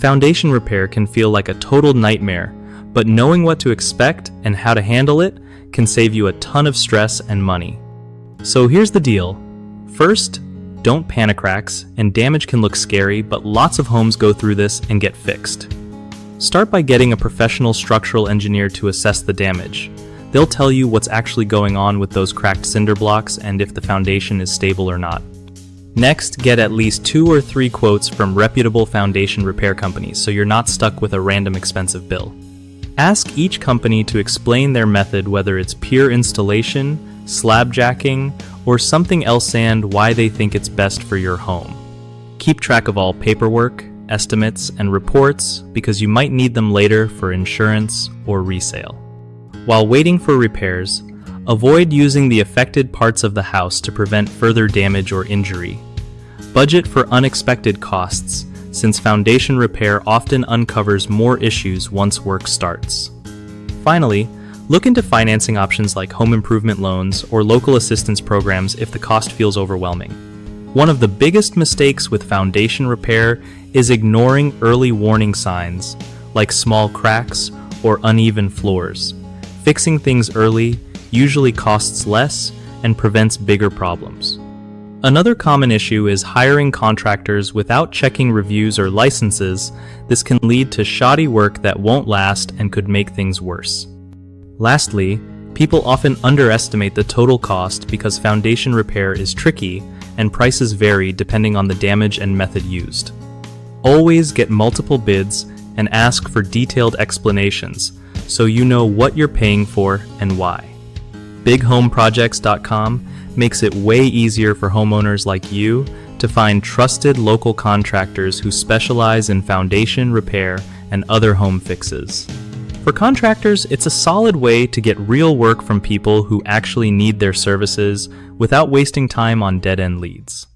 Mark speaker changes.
Speaker 1: Foundation repair can feel like a total nightmare, but knowing what to expect and how to handle it can save you a ton of stress and money. So here's the deal. First, don't panic cracks, and damage can look scary, but lots of homes go through this and get fixed. Start by getting a professional structural engineer to assess the damage. They'll tell you what's actually going on with those cracked cinder blocks and if the foundation is stable or not. Next, get at least 2 or 3 quotes from reputable foundation repair companies so you're not stuck with a random expensive bill. Ask each company to explain their method, whether it's pure installation, slab jacking, or something else, and why they think it's best for your home. Keep track of all paperwork, estimates, and reports because you might need them later for insurance or resale. While waiting for repairs, avoid using the affected parts of the house to prevent further damage or injury. Budget for unexpected costs, since foundation repair often uncovers more issues once work starts. Finally, look into financing options like home improvement loans or local assistance programs if the cost feels overwhelming. One of the biggest mistakes with foundation repair is ignoring early warning signs, like small cracks or uneven floors. Fixing things early usually costs less and prevents bigger problems. Another common issue is hiring contractors without checking reviews or licenses. This can lead to shoddy work that won't last and could make things worse. Lastly, people often underestimate the total cost because foundation repair is tricky and prices vary depending on the damage and method used. Always get multiple bids and ask for detailed explanations so you know what you're paying for and why. BigHomeProjects.com makes it way easier for homeowners like you to find trusted local contractors who specialize in foundation repair and other home fixes. For contractors, it's a solid way to get real work from people who actually need their services without wasting time on dead-end leads.